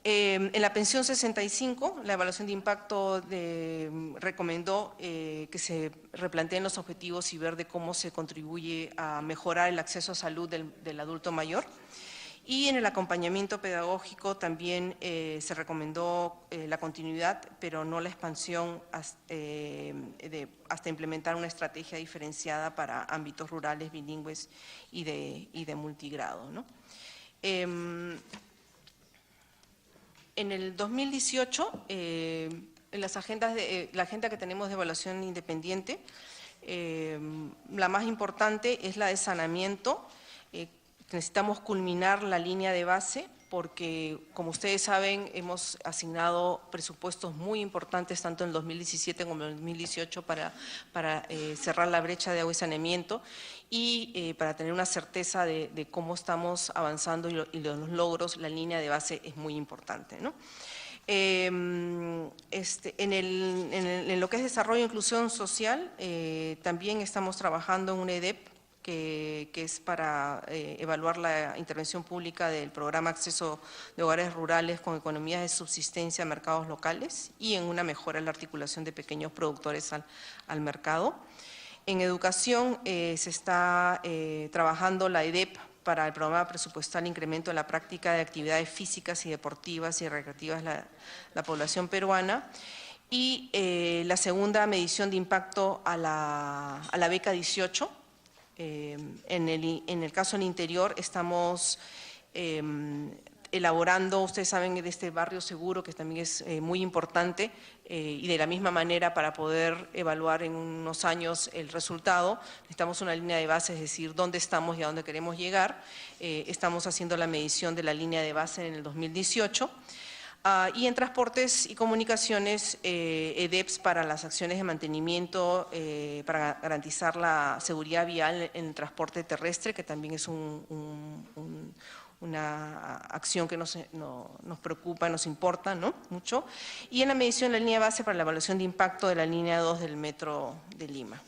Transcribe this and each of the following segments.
En la pensión 65, la evaluación de impacto recomendó que se replanteen los objetivos y ver de cómo se contribuye a mejorar el acceso a salud del adulto mayor. Y en el acompañamiento pedagógico también se recomendó la continuidad, pero no la expansión hasta implementar una estrategia diferenciada para ámbitos rurales, bilingües y de multigrado, ¿no? En el 2018, en las agendas la agenda que tenemos de evaluación independiente, la más importante es la de saneamiento. Necesitamos culminar la línea de base porque, como ustedes saben, hemos asignado presupuestos muy importantes tanto en el 2017 como en el 2018 para cerrar la brecha de agua y saneamiento y para tener una certeza de cómo estamos avanzando y los logros. La línea de base es muy importante, ¿no? En lo que es desarrollo e inclusión social, también estamos trabajando en un EDEP que es para evaluar la intervención pública del programa Acceso de Hogares Rurales con Economías de Subsistencia a Mercados Locales y en una mejora en la articulación de pequeños productores al mercado. En educación se está trabajando la EDEP para el programa presupuestal Incremento en la práctica de actividades físicas y deportivas y recreativas de la población peruana. Y la segunda medición de impacto a la beca 18. En el caso del interior estamos elaborando, ustedes saben, de este barrio seguro que también es muy importante y de la misma manera para poder evaluar en unos años el resultado necesitamos una línea de base, es decir, dónde estamos y a dónde queremos llegar. Estamos haciendo la medición de la línea de base en el 2018. Y en transportes y comunicaciones, EDEPS para las acciones de mantenimiento, para garantizar la seguridad vial en el transporte terrestre, que también es una acción que nos preocupa, nos importa, ¿no? Mucho. Y en la medición de la línea de base para la evaluación de impacto de la línea 2 del Metro de Lima.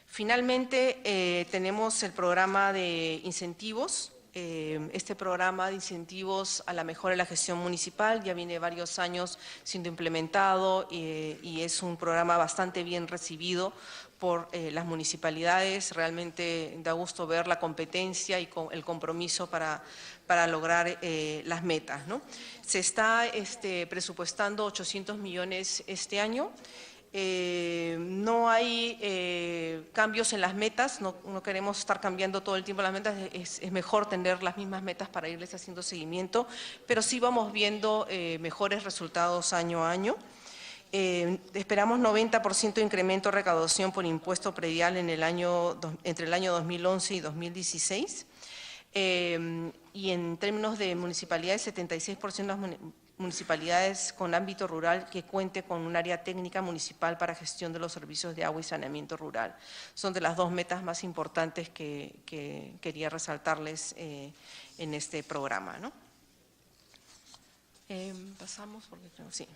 Finalmente, tenemos el programa de incentivos. Este programa de incentivos a la mejora de la gestión municipal ya viene varios años siendo implementado y es un programa bastante bien recibido por las municipalidades. Realmente da gusto ver la competencia y el compromiso para lograr las metas, ¿no? Se está presupuestando 800 millones este año. No hay cambios en las metas, no queremos estar cambiando todo el tiempo las metas, es mejor tener las mismas metas para irles haciendo seguimiento, pero sí vamos viendo mejores resultados año a año. Esperamos 90% de incremento de recaudación por impuesto predial entre el año 2011 y 2016. Y en términos de municipalidades, 76% de las municipalidades con ámbito rural que cuente con un área técnica municipal para gestión de los servicios de agua y saneamiento rural. Son de las dos metas más importantes que quería resaltarles en este programa, ¿no? Pasamos, porque creo, sí.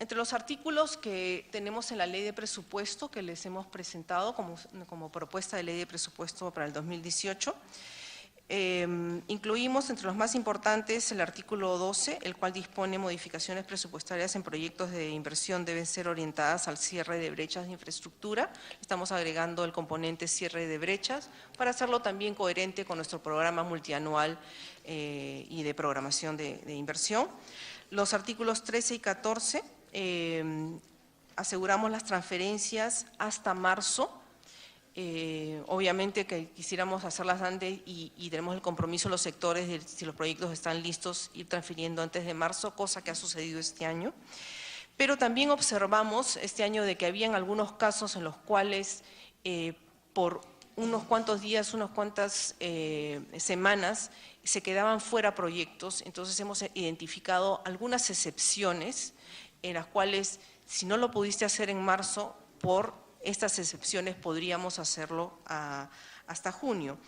Entre los artículos que tenemos en la ley de presupuesto que les hemos presentado como propuesta de ley de presupuesto para el 2018, incluimos entre los más importantes el artículo 12, el cual dispone modificaciones presupuestarias en proyectos de inversión deben ser orientadas al cierre de brechas de infraestructura. Estamos agregando el componente cierre de brechas para hacerlo también coherente con nuestro programa multianual y de programación de inversión. Los artículos 13 y 14, aseguramos las transferencias hasta marzo. Obviamente que quisiéramos hacerlas antes y tenemos el compromiso de los sectores de si los proyectos están listos ir transfiriendo antes de marzo, cosa que ha sucedido este año. Pero también observamos este año de que habían algunos casos en los cuales por unos cuantos días, unas cuantas semanas se quedaban fuera proyectos. Entonces hemos identificado algunas excepciones en las cuales si no lo pudiste hacer en marzo, por estas excepciones podríamos hacerlo a hasta junio.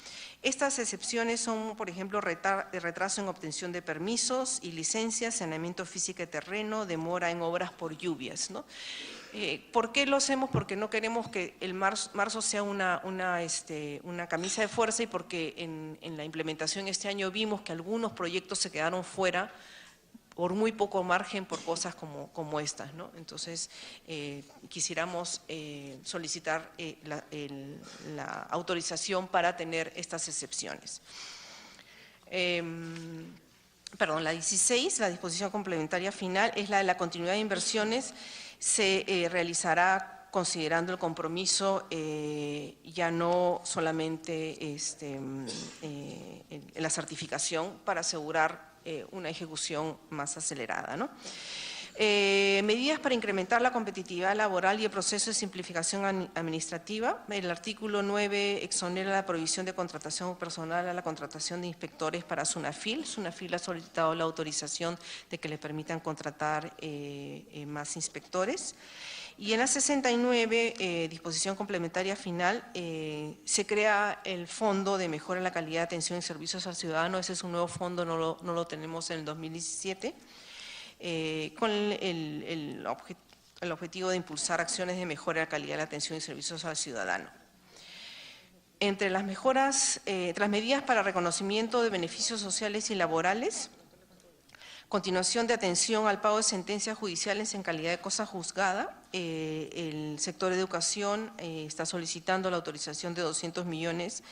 Estas excepciones son, por ejemplo, retraso en obtención de permisos y licencias, saneamiento físico de terreno, demora en obras por lluvias, ¿no? ¿Por qué lo hacemos? Porque no queremos que el marzo sea una camisa de fuerza y porque en la implementación este año vimos que algunos proyectos se quedaron fuera por muy poco margen por cosas como estas, ¿no? Entonces, quisiéramos solicitar la autorización para tener estas excepciones. Perdón, la 16, la disposición complementaria final, es la de la continuidad de inversiones. Se realizará considerando el compromiso ya no solamente la certificación para asegurar una ejecución más acelerada, ¿no? Medidas para incrementar la competitividad laboral y el proceso de simplificación administrativa. El artículo 9 exonera la prohibición de contratación personal a la contratación de inspectores para SUNAFIL. SUNAFIL ha solicitado la autorización de que le permitan contratar más inspectores. Y en la 69, disposición complementaria final, se crea el Fondo de Mejora en la Calidad de Atención y Servicios al Ciudadano. Ese es un nuevo fondo, no lo tenemos en el 2017. Con el objetivo de impulsar acciones de mejora de la calidad de la atención y servicios al ciudadano. Entre las mejoras, las medidas para reconocimiento de beneficios sociales y laborales, continuación de atención al pago de sentencias judiciales en calidad de cosa juzgada, el sector de educación está solicitando la autorización de 200 millones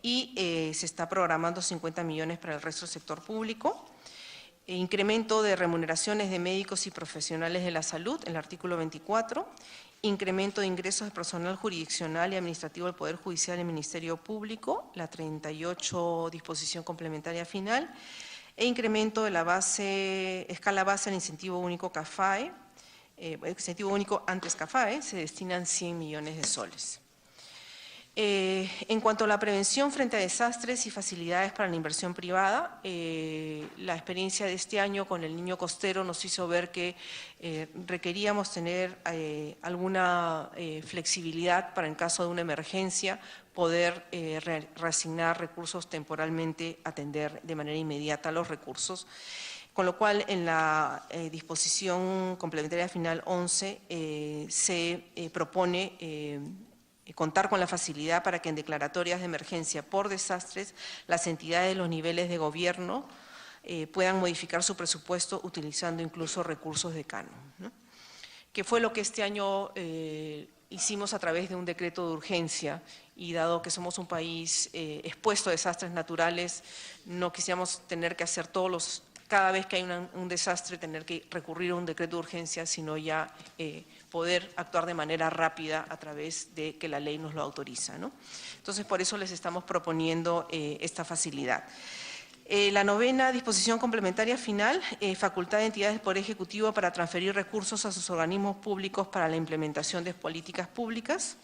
y se está programando 50 millones para el resto del sector público. Incremento de remuneraciones de médicos y profesionales de la salud, el artículo 24, incremento de ingresos de personal jurisdiccional y administrativo del Poder Judicial y Ministerio Público, la 38 disposición complementaria final, e incremento de la escala base del incentivo único CAFAE, incentivo único antes CAFAE, se destinan 100 millones de soles. En cuanto a la prevención frente a desastres y facilidades para la inversión privada, la experiencia de este año con el niño costero nos hizo ver que requeríamos tener alguna flexibilidad para en caso de una emergencia poder reasignar recursos temporalmente, atender de manera inmediata los recursos. Con lo cual, en la disposición complementaria final 11 se propone contar con la facilidad para que en declaratorias de emergencia por desastres las entidades de los niveles de gobierno puedan modificar su presupuesto utilizando incluso recursos de canon, ¿no? Que fue lo que este año hicimos a través de un decreto de urgencia y dado que somos un país expuesto a desastres naturales, no quisiéramos tener que hacer cada vez que hay un desastre, tener que recurrir a un decreto de urgencia, sino ya poder actuar de manera rápida a través de que la ley nos lo autoriza, ¿no? Entonces, por eso les estamos proponiendo esta facilidad. La novena disposición complementaria final, facultad de entidades del Poder Ejecutivo para transferir recursos a sus organismos públicos para la implementación de políticas públicas.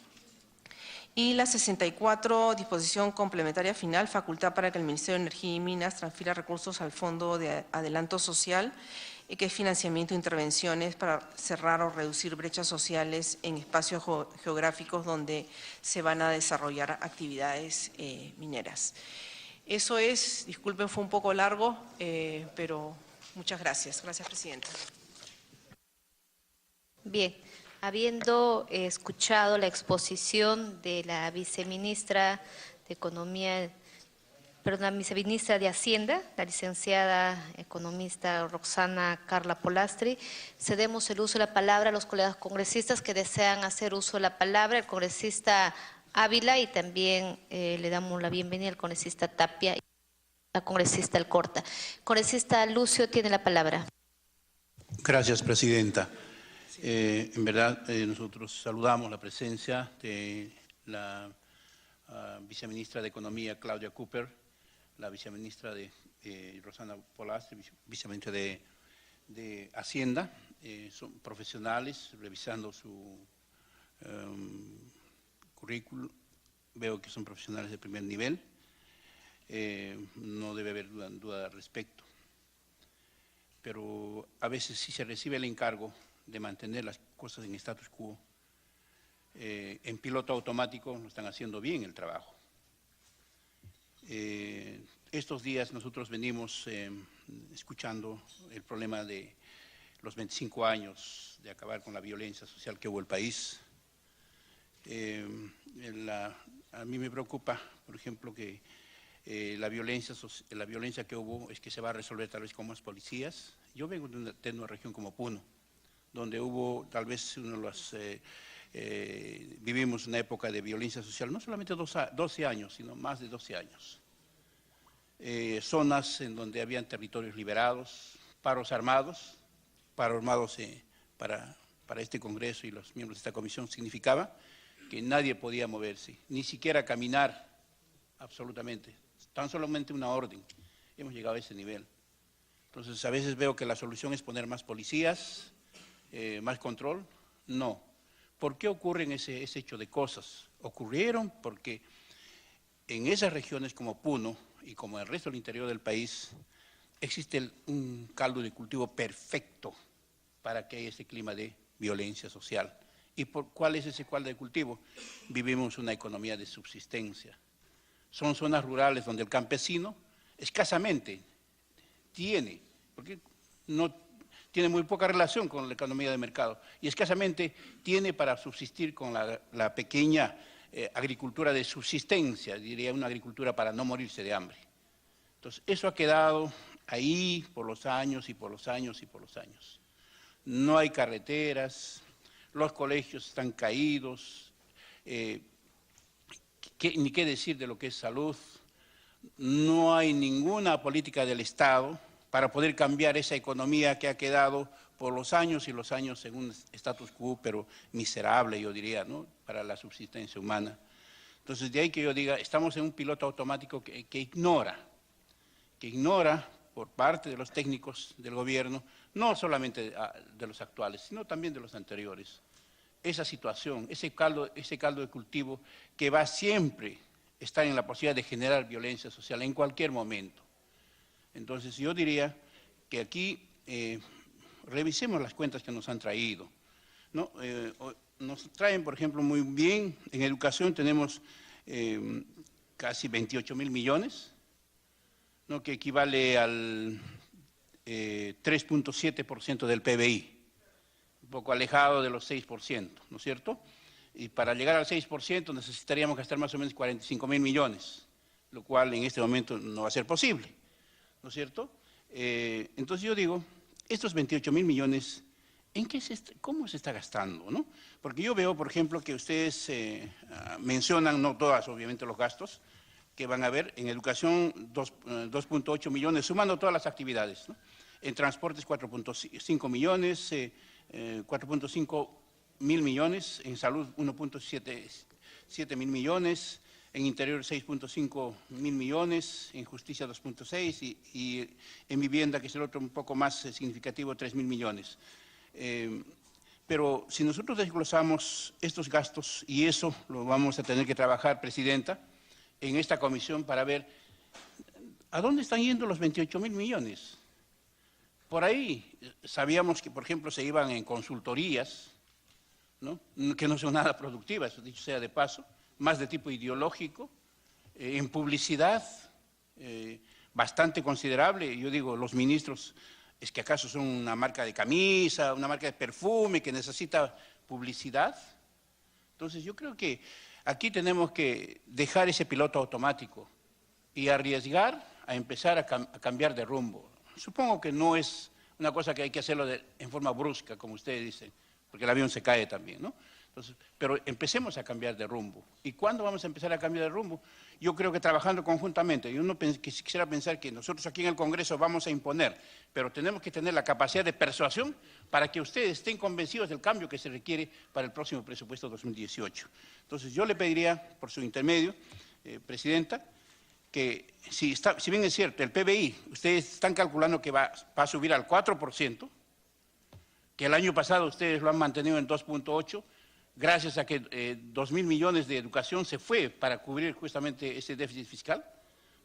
Y la 64, disposición complementaria final, facultad para que el Ministerio de Energía y Minas transfiera recursos al Fondo de Adelanto Social, que es financiamiento de intervenciones para cerrar o reducir brechas sociales en espacios geográficos donde se van a desarrollar actividades mineras. Eso es, disculpen, fue un poco largo, pero muchas gracias. Gracias, Presidenta. Bien. Habiendo escuchado la exposición de la viceministra de Economía, perdón, la viceministra de Hacienda, la licenciada economista Roxana Carla Polastri, cedemos el uso de la palabra a los colegas congresistas que desean hacer uso de la palabra, el congresista Ávila, y también le damos la bienvenida al congresista Tapia y al congresista Alcorta. Congresista Lucio tiene la palabra. Gracias, Presidenta. En verdad, nosotros saludamos la presencia de la viceministra de Economía, Claudia Cooper, la viceministra de Roxana Polastri, viceministra de Hacienda. Son profesionales, revisando su currículum, veo que son profesionales de primer nivel. No debe haber duda al respecto. Pero a veces si se recibe el encargo de mantener las cosas en status quo, en piloto automático no están haciendo bien el trabajo. Estos días nosotros venimos escuchando el problema de los 25 años de acabar con la violencia social que hubo en el país. A mí me preocupa, por ejemplo, que la violencia que hubo es que se va a resolver tal vez con más policías. Yo vengo de una región como Puno, donde hubo tal vez vivimos una época de violencia social, no solamente 12 años, sino más de 12 años. Zonas en donde habían territorios liberados, paros armados para este Congreso y los miembros de esta comisión significaba que nadie podía moverse, ni siquiera caminar absolutamente, tan solamente una orden. Hemos llegado a ese nivel. Entonces, a veces veo que la solución es poner más policías, más control. No. ¿Por qué ocurren ese hecho de cosas? Ocurrieron porque en esas regiones como Puno y como el resto del interior del país existe un caldo de cultivo perfecto para que haya ese clima de violencia social. ¿Y cuál es ese caldo de cultivo? Vivimos una economía de subsistencia. Son zonas rurales donde el campesino escasamente tiene, porque no tiene muy poca relación con la economía de mercado, y escasamente tiene para subsistir con la pequeña agricultura de subsistencia, diría una agricultura para no morirse de hambre. Entonces, eso ha quedado ahí por los años y por los años y por los años. No hay carreteras, los colegios están caídos, ni qué decir de lo que es salud. No hay ninguna política del Estado para poder cambiar esa economía que ha quedado por los años y los años en un status quo, pero miserable, yo diría, ¿no?, para la subsistencia humana. Entonces, de ahí que yo diga, estamos en un piloto automático que ignora por parte de los técnicos del gobierno, no solamente de los actuales, sino también de los anteriores, esa situación, ese caldo de cultivo que va siempre a estar en la posibilidad de generar violencia social en cualquier momento. Entonces, yo diría que aquí revisemos las cuentas que nos han traído, ¿no? Nos traen, por ejemplo, muy bien, en educación tenemos casi 28.000 millones, ¿no?, que equivale al 3.7% del PBI, un poco alejado de los 6%, ¿no es cierto? Y para llegar al 6% necesitaríamos gastar más o menos 45.000 millones, lo cual en este momento no va a ser posible, ¿no es cierto? Entonces yo digo, estos 28.000 millones, ¿cómo se está gastando, no? Porque yo veo, por ejemplo, que ustedes mencionan, no todas obviamente los gastos, que van a haber en educación 2.8 millones, sumando todas las actividades, ¿no? En transportes 4.5 millones, 4.5 mil millones, en salud 1.7 mil millones, en interior 6.5 mil millones, en justicia 2.6 y en vivienda, que es el otro un poco más significativo, 3.000 millones. Pero si nosotros desglosamos estos gastos, y eso lo vamos a tener que trabajar, Presidenta, en esta comisión para ver a dónde están yendo los 28.000 millones. Por ahí sabíamos que, por ejemplo, se iban en consultorías, ¿no?, que no son nada productivas, dicho sea de paso, más de tipo ideológico, en publicidad, bastante considerable. Yo digo, los ministros, ¿es que acaso son una marca de camisa, una marca de perfume que necesita publicidad? Entonces yo creo que aquí tenemos que dejar ese piloto automático y arriesgar a empezar a cambiar de rumbo. Supongo que no es una cosa que hay que hacerlo en forma brusca, como ustedes dicen, porque el avión se cae también, ¿no? Entonces, pero empecemos a cambiar de rumbo. ¿Y cuándo vamos a empezar a cambiar de rumbo? Yo creo que trabajando conjuntamente. Yo no quisiera pensar que nosotros aquí en el Congreso vamos a imponer, pero tenemos que tener la capacidad de persuasión para que ustedes estén convencidos del cambio que se requiere para el próximo presupuesto 2018. Entonces, yo le pediría, por su intermedio, Presidenta, que si bien es cierto, el PBI, ustedes están calculando que va a subir al 4%, que el año pasado ustedes lo han mantenido en 2.8%, gracias a que 2.000 millones de educación se fue para cubrir justamente ese déficit fiscal,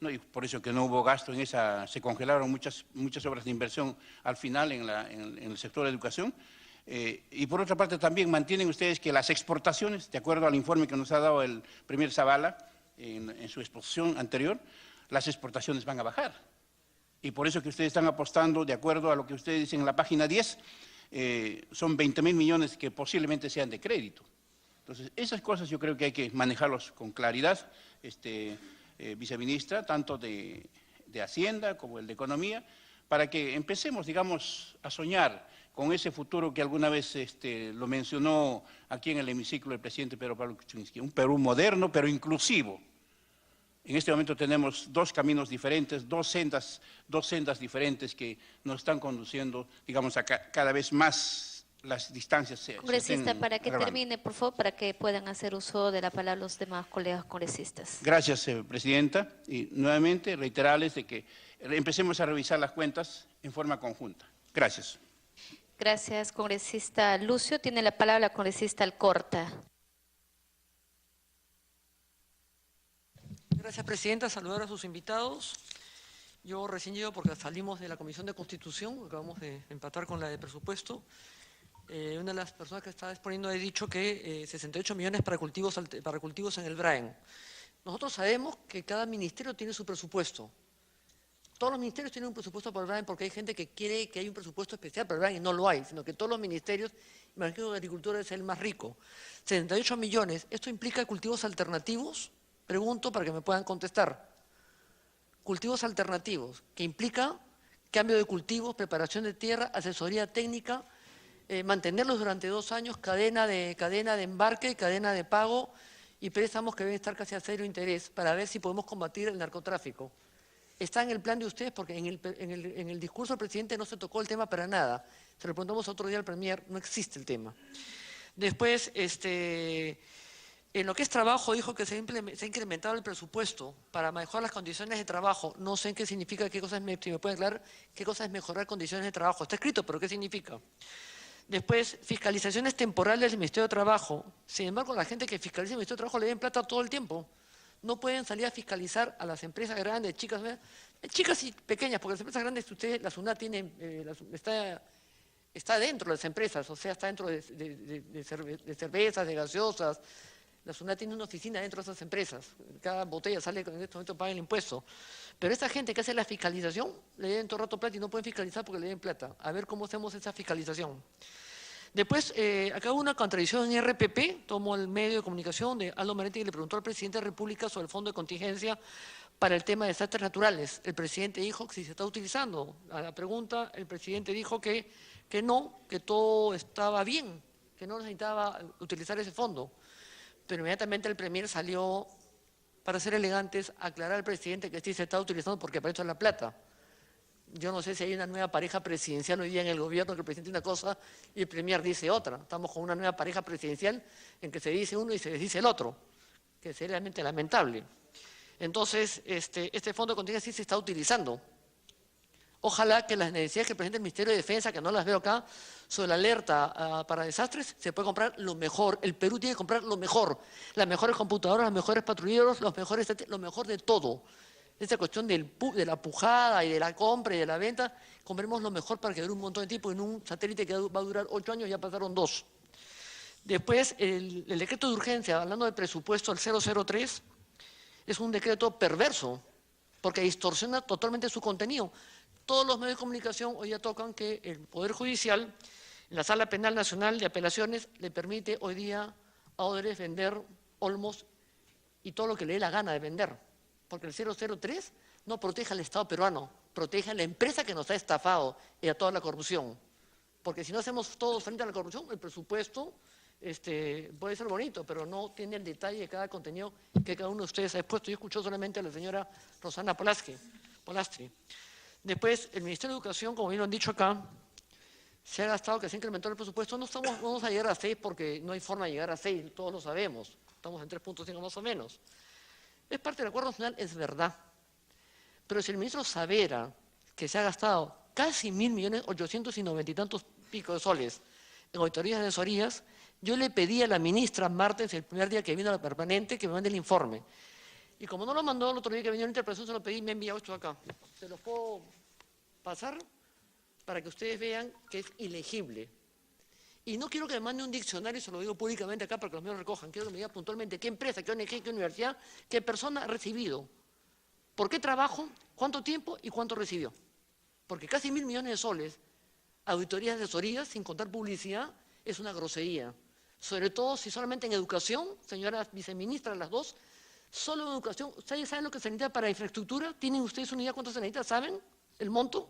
¿no? Y por eso que no hubo gasto en esa, se congelaron muchas obras de inversión al final en el sector de educación. Y por otra parte también mantienen ustedes que las exportaciones, de acuerdo al informe que nos ha dado el primer Zavala en su exposición anterior, las exportaciones van a bajar. Y por eso que ustedes están apostando, de acuerdo a lo que ustedes dicen en la página 10, son 20.000 millones que posiblemente sean de crédito. Entonces, esas cosas yo creo que hay que manejarlos con claridad, viceministra, tanto de Hacienda como el de Economía, para que empecemos, digamos, a soñar con ese futuro que alguna vez lo mencionó aquí en el hemiciclo el presidente Pedro Pablo Kuczynski, un Perú moderno pero inclusivo. En este momento tenemos dos caminos diferentes, dos sendas diferentes que nos están conduciendo, digamos, a cada vez más las distancias se Congresista, para que agravando. termine, por favor, para que puedan hacer uso de la palabra los demás colegas congresistas. Gracias, Presidenta. Y nuevamente reiterarles de que empecemos a revisar las cuentas en forma conjunta. Gracias. Gracias, congresista Lucio. Tiene la palabra la congresista Alcorta. Gracias, Presidenta. Saludar a sus invitados. Yo recién llego porque salimos de la Comisión de Constitución, acabamos de empatar con la de Presupuesto. Una de las personas que estaba exponiendo ha dicho que 68 millones para cultivos en el Braen. Nosotros sabemos que cada ministerio tiene su presupuesto. Todos los ministerios tienen un presupuesto para el Braen porque hay gente que quiere que haya un presupuesto especial para el Braen y no lo hay, sino que todos los ministerios, imagino que Agricultura es el más rico. 68 millones, ¿esto implica cultivos alternativos? Pregunto para que me puedan contestar. Cultivos alternativos, que implica cambio de cultivos, preparación de tierra, asesoría técnica, mantenerlos durante 2 años, cadena de embarque y cadena de pago y préstamos que deben estar casi a cero interés para ver si podemos combatir el narcotráfico. Está en el plan de ustedes porque en el discurso del presidente no se tocó el tema para nada. Se lo preguntamos otro día al Premier, no existe el tema. Después, en lo que es trabajo, dijo que se ha incrementado el presupuesto para mejorar las condiciones de trabajo. No sé qué significa, si me puede aclarar, qué cosa es mejorar condiciones de trabajo. Está escrito, pero ¿qué significa? Después, fiscalizaciones temporales del Ministerio de Trabajo. Sin embargo, la gente que fiscaliza el Ministerio de Trabajo le den plata todo el tiempo. No pueden salir a fiscalizar a las empresas grandes, chicas y pequeñas, porque las empresas grandes, la SUNAT tiene, está dentro de las empresas, o sea, está dentro de cervezas, de gaseosas. La SUNAT tiene una oficina dentro de esas empresas. Cada botella sale, en este momento paga el impuesto. Pero esa gente que hace la fiscalización, le deben todo el rato plata y no pueden fiscalizar porque le den plata. A ver cómo hacemos esa fiscalización. Después, acá hubo una contradicción en RPP, tomó el medio de comunicación de Aldo Menetti y le preguntó al presidente de la República sobre el fondo de contingencia para el tema de desastres naturales. El presidente dijo que si se está utilizando. A la pregunta, el presidente dijo que no, que todo estaba bien, que no necesitaba utilizar ese fondo. Pero inmediatamente el Premier salió, para ser elegantes, a aclarar al presidente que sí se está utilizando porque para eso es la plata. Yo no sé si hay una nueva pareja presidencial hoy día en el gobierno que el presidente dice una cosa y el Premier dice otra. Estamos con una nueva pareja presidencial en que se dice uno y se dice el otro, que es realmente lamentable. Entonces, este fondo de contingencia sí se está utilizando. Ojalá que las necesidades que presenta el Ministerio de Defensa, que no las veo acá, sobre la alerta para desastres, se puede comprar lo mejor. El Perú tiene que comprar lo mejor. Las mejores computadoras, los mejores patrulleros, lo mejor de todo. Esta cuestión de la pujada y de la compra y de la venta, compremos lo mejor para que dure un montón de tiempo. En un satélite que va a durar 8 años ya pasaron 2. Después, el decreto de urgencia, hablando de presupuesto, el 003, es un decreto perverso, porque distorsiona totalmente su contenido. Todos los medios de comunicación hoy ya tocan que el Poder Judicial, en la Sala Penal Nacional de Apelaciones, le permite hoy día a Odebrecht vender Olmos y todo lo que le dé la gana de vender. Porque el 003 no protege al Estado peruano, protege a la empresa que nos ha estafado y a toda la corrupción. Porque si no hacemos todos frente a la corrupción, el presupuesto puede ser bonito, pero no tiene el detalle de cada contenido que cada uno de ustedes ha expuesto. Yo escucho solamente a la señora Rosana Polastri. Después, el Ministerio de Educación, como bien lo han dicho acá, se ha gastado, que se ha incrementado el presupuesto. No vamos a llegar a 6 porque no hay forma de llegar a 6, todos lo sabemos. Estamos en 3.5 más o menos. Es parte del Acuerdo Nacional, es verdad. Pero si el ministro Savera, que se ha gastado casi 1.890.000 y tantos pico de soles en auditorías y asesorías, yo le pedí a la ministra martes, el primer día que vino a la permanente, que me mande el informe. Y como no lo mandó el otro día que venía la interpretación, se lo pedí y me ha enviado esto acá. Se los puedo pasar para que ustedes vean que es ilegible. Y no quiero que me mande un diccionario, se lo digo públicamente acá para que los medios recojan. Quiero que me diga puntualmente qué empresa, qué ONG, qué universidad, qué persona ha recibido ¿Por qué trabajo? ¿Cuánto tiempo y cuánto recibió? Porque casi 1.000 millones de soles, auditorías de asesorías, sin contar publicidad, es una grosería. Sobre todo si solamente en educación, señoras viceministras, las dos, solo en educación, ¿ustedes saben lo que se necesita para infraestructura? ¿Tienen ustedes una idea cuánto se necesita? ¿Saben el monto?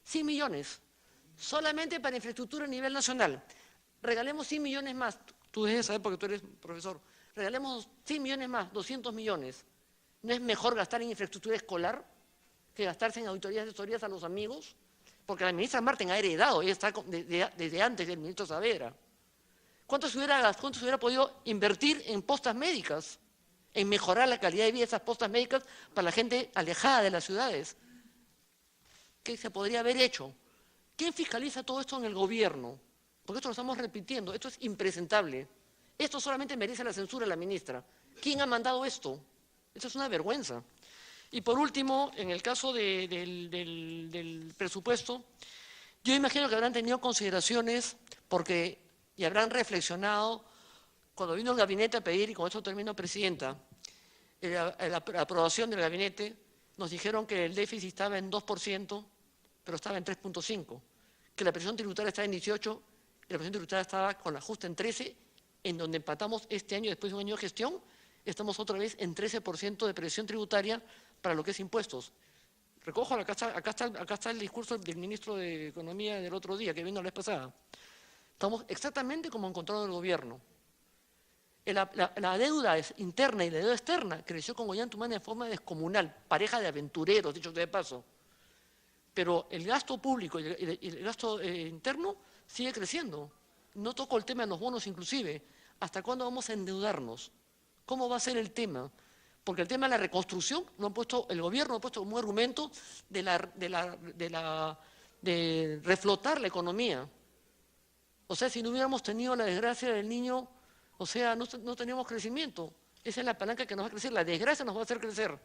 100 millones. Solamente para infraestructura a nivel nacional. Regalemos 100 millones más. Tú debes saber porque tú eres profesor. Regalemos 100 millones más, 200 millones. ¿No es mejor gastar en infraestructura escolar que gastarse en auditorías de asesorías a los amigos? Porque la ministra Marten ha heredado, ella está desde antes del ministro Saavedra. ¿Cuánto se hubiera podido invertir en postas médicas? En mejorar la calidad de vida de esas postas médicas para la gente alejada de las ciudades. ¿Qué se podría haber hecho? ¿Quién fiscaliza todo esto en el gobierno? Porque esto lo estamos repitiendo, esto es impresentable. Esto solamente merece la censura de la ministra. ¿Quién ha mandado esto? Esto es una vergüenza. Y por último, en el caso del presupuesto, yo imagino que habrán tenido consideraciones y habrán reflexionado cuando vino el gabinete a pedir, y con esto termino, Presidenta, la aprobación del gabinete, nos dijeron que el déficit estaba en 2%, pero estaba en 3.5%, que la presión tributaria estaba en 18%, y la presión tributaria estaba con el ajuste en 13%, en donde empatamos este año, después de un año de gestión, estamos otra vez en 13% de presión tributaria para lo que es impuestos. Recojo, acá está el discurso del ministro de Economía del otro día, que vino la vez pasada. Estamos exactamente como encontrado el gobierno. La deuda interna y la deuda externa creció con Ollantumala de forma descomunal, pareja de aventureros, dicho de paso. Pero el gasto público y el gasto interno sigue creciendo. No toco el tema de los bonos inclusive. ¿Hasta cuándo vamos a endeudarnos? ¿Cómo va a ser el tema? Porque el tema de la reconstrucción, el gobierno lo ha puesto como argumento de reflotar la economía. O sea, si no hubiéramos tenido la desgracia del niño, o sea, no teníamos crecimiento. Esa es la palanca que nos va a crecer. La desgracia nos va a hacer crecer.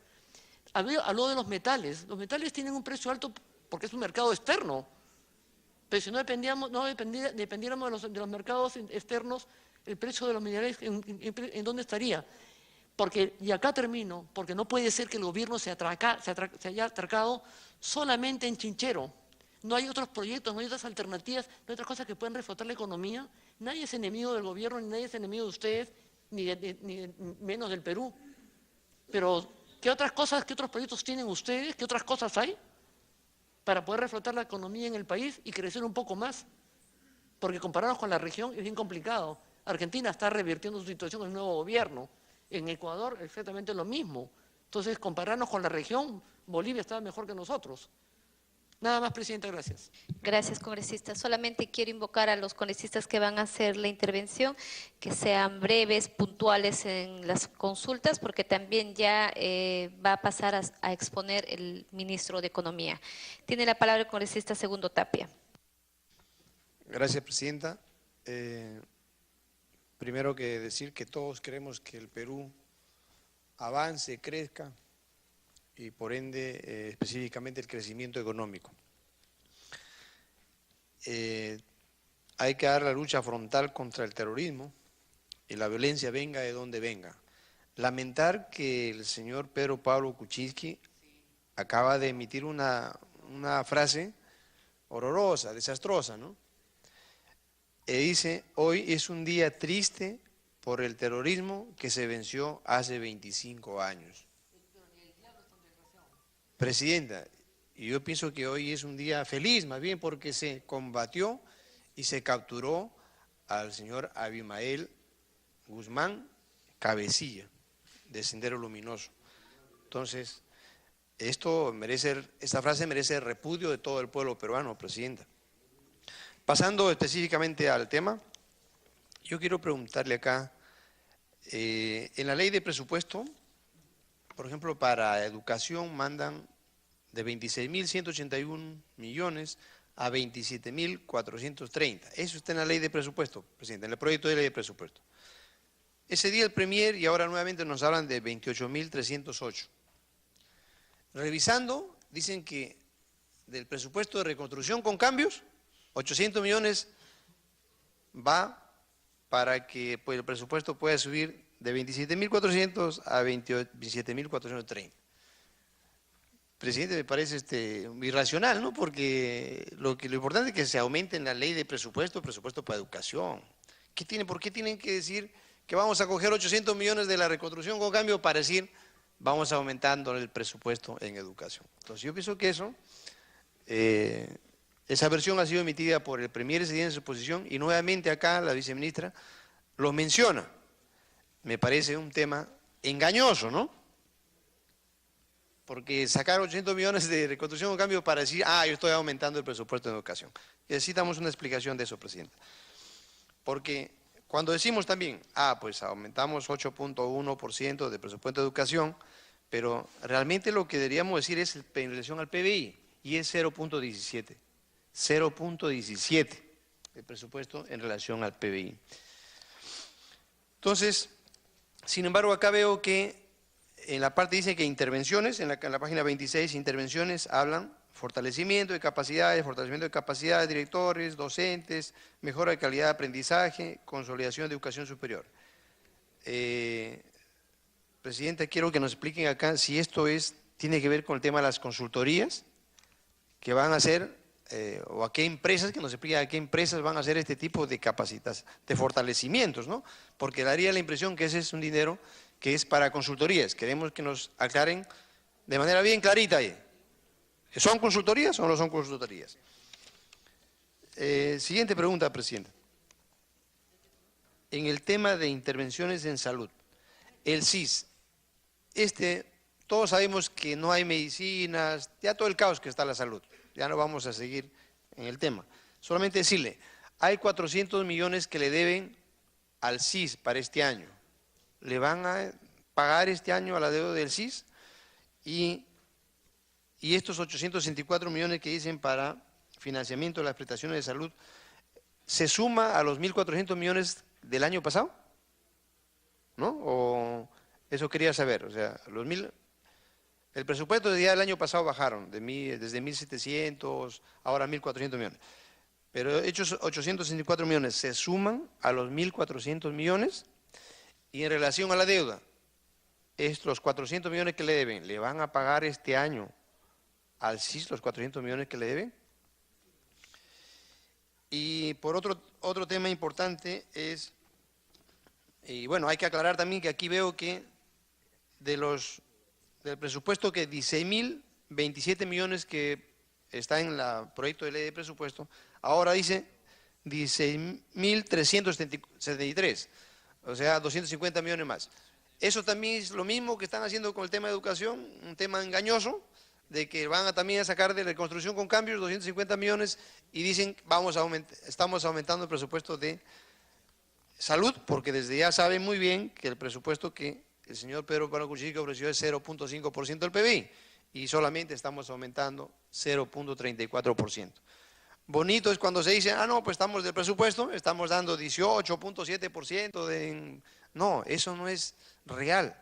Habló de los metales. Los metales tienen un precio alto porque es un mercado externo. Pero si no dependiéramos de los mercados externos, el precio de los minerales, ¿en dónde estaría? Y acá termino, porque no puede ser que el gobierno se haya atracado solamente en Chinchero. No hay otros proyectos, no hay otras alternativas, no hay otras cosas que puedan reflotar la economía. Nadie es enemigo del gobierno, ni nadie es enemigo de ustedes, ni menos del Perú. Pero, ¿qué otros proyectos tienen ustedes? ¿Qué otras cosas hay para poder reflotar la economía en el país y crecer un poco más? Porque compararnos con la región es bien complicado. Argentina está revirtiendo su situación con el nuevo gobierno. En Ecuador exactamente lo mismo. Entonces, compararnos con la región, Bolivia está mejor que nosotros. Nada más, Presidenta, gracias. Gracias, congresista. Solamente quiero invocar a los congresistas que van a hacer la intervención, que sean breves, puntuales en las consultas, porque también ya va a pasar a exponer el ministro de Economía. Tiene la palabra el congresista Segundo Tapia. Gracias, Presidenta. Primero que decir que todos queremos que el Perú avance, crezca, y por ende específicamente el crecimiento económico. Hay que dar la lucha frontal contra el terrorismo y la violencia venga de donde venga. Lamentar que el señor Pedro Pablo Kuczynski acaba de emitir una frase horrorosa, desastrosa, ¿no? Dice, hoy es un día triste por el terrorismo que se venció hace 25 años. Presidenta, yo pienso que hoy es un día feliz, más bien porque se combatió y se capturó al señor Abimael Guzmán Cabecilla, de Sendero Luminoso. Entonces, esta frase merece el repudio de todo el pueblo peruano, Presidenta. Pasando específicamente al tema, yo quiero preguntarle acá, en la ley de presupuesto, por ejemplo, para educación mandan de 26.181 millones a 27.430. Eso está en la ley de presupuesto, Presidente, en el proyecto de ley de presupuesto. Ese día el Premier y ahora nuevamente nos hablan de 28.308. Revisando, dicen que del presupuesto de reconstrucción con cambios, 800 millones va para que pues, el presupuesto pueda subir de 27.400 a 27.430. presidente, me parece irracional, ¿no? Porque lo importante es que se aumente en la ley de presupuesto para educación. ¿Por qué tienen que decir que vamos a coger 800 millones de la reconstrucción con cambio para decir vamos aumentando el presupuesto en educación? Entonces yo pienso que esa versión ha sido emitida por el Premier ese día en su exposición y nuevamente acá la viceministra lo menciona. Me parece un tema engañoso, ¿no? Porque sacar 800 millones de reconstrucción con cambio para decir, yo estoy aumentando el presupuesto de educación. Necesitamos una explicación de eso, presidente. Porque cuando decimos también, pues aumentamos 8.1% de presupuesto de educación, pero realmente lo que deberíamos decir es en relación al PBI, y es 0.17. 0.17 el presupuesto en relación al PBI. Entonces, sin embargo, acá veo que en la parte dice que intervenciones, en la página 26, intervenciones hablan fortalecimiento de capacidades, directores, docentes, mejora de calidad de aprendizaje, consolidación de educación superior. Presidenta, quiero que nos expliquen acá si esto tiene que ver con el tema de las consultorías que van a hacer, o a qué empresas, que nos expliquen a qué empresas van a hacer este tipo de capacitas, de fortalecimientos, ¿no? Porque daría la impresión que ese es un dinero que es para consultorías. Queremos que nos aclaren de manera bien clarita ahí. ¿Son consultorías o no son consultorías? Siguiente pregunta, presidenta. En el tema de intervenciones en salud, el SIS, todos sabemos que no hay medicinas, ya todo el caos que está en la salud, ya no vamos a seguir en el tema. Solamente decirle, hay 400 millones que le deben al SIS para este año. ¿Le van a pagar este año a la deuda del SIS? Y estos 864 millones que dicen para financiamiento de las prestaciones de salud, ¿se suma a los 1.400 millones del año pasado? ¿No? O eso quería saber. O sea, el presupuesto del año pasado bajaron, desde 1.700, ahora 1.400 millones. Pero hechos 864 millones, ¿se suman a los 1.400 millones? Y en relación a la deuda, estos 400 millones que le deben, ¿le van a pagar este año al SIS los 400 millones que le deben? Y por otro tema importante es, y bueno, hay que aclarar también que aquí veo que del presupuesto que 16.027 millones que está en el proyecto de ley de presupuesto, ahora dice 16.373, o sea, 250 millones más. Eso también es lo mismo que están haciendo con el tema de educación, un tema engañoso, de que van también a sacar de reconstrucción con cambios 250 millones y dicen estamos aumentando el presupuesto de salud, porque desde ya saben muy bien que el presupuesto que el señor Pedro Páramo Kuczynski ofreció es 0.5% del PBI y solamente estamos aumentando 0.34%. Bonito es cuando se dice, no, pues estamos del presupuesto, estamos dando 18.7% No, eso no es real.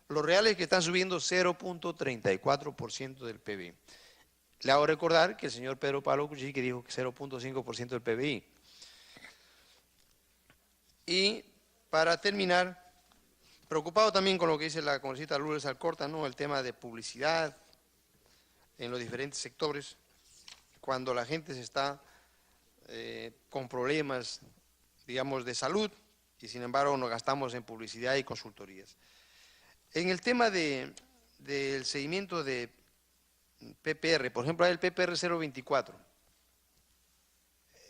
Lo real es que están subiendo 0.34% del PBI. Le hago recordar que el señor Pedro Pablo Kuczynski dijo que 0.5% del PBI. Y para terminar, preocupado también con lo que dice la congresista Lourdes Alcorta, ¿no? El tema de publicidad en los diferentes sectores, cuando la gente se está con problemas, digamos, de salud, y sin embargo nos gastamos en publicidad y consultorías. En el tema del seguimiento de PPR, por ejemplo, el PPR 024,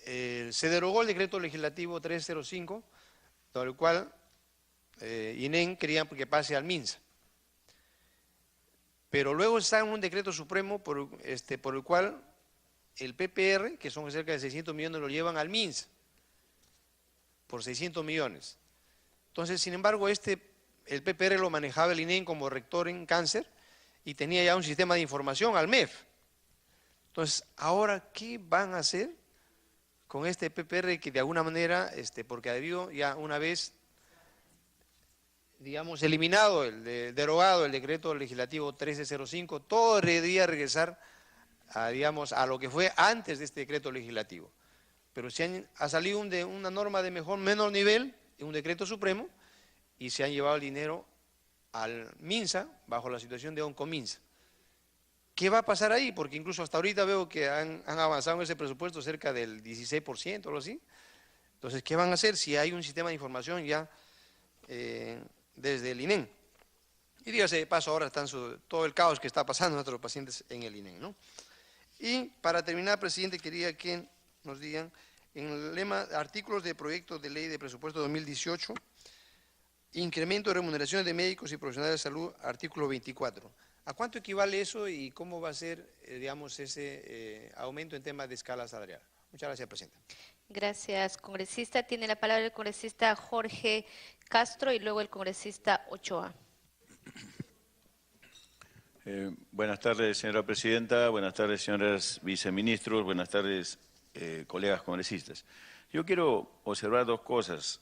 se derogó el decreto legislativo 305, por el cual INEN quería que pase al MINSA. Pero luego está en un decreto supremo por el cual el PPR, que son cerca de 600 millones, lo llevan al MINSA, por 600 millones. Entonces, sin embargo, el PPR lo manejaba el INEN como rector en cáncer y tenía ya un sistema de información al MEF. Entonces, ahora, ¿qué van a hacer con este PPR que de alguna manera, porque ha habido ya una vez, digamos, eliminado, derogado el decreto legislativo 1305, todo debería regresar a lo que fue antes de este decreto legislativo. Pero ha salido una norma de menor nivel, un decreto supremo, y se han llevado el dinero al MINSA bajo la situación de OncoMINSA. ¿Qué va a pasar ahí? Porque incluso hasta ahorita veo que han avanzado en ese presupuesto cerca del 16% o algo así. Entonces, ¿qué van a hacer si hay un sistema de información ya desde el INEM? Y dígase de paso, ahora están todo el caos que está pasando a nuestros pacientes en el INEM, ¿no? Y para terminar, presidente, quería que nos digan, en el lema artículos de proyecto de ley de presupuesto 2018, incremento de remuneraciones de médicos y profesionales de salud, artículo 24. ¿A cuánto equivale eso y cómo va a ser, digamos, ese aumento en temas de escala salarial? Muchas gracias, presidenta. Gracias, congresista. Tiene la palabra el congresista Jorge Castro y luego el congresista Ochoa. Buenas tardes, señora presidenta. Buenas tardes, señores viceministros. Buenas tardes, colegas congresistas. Yo quiero observar dos cosas.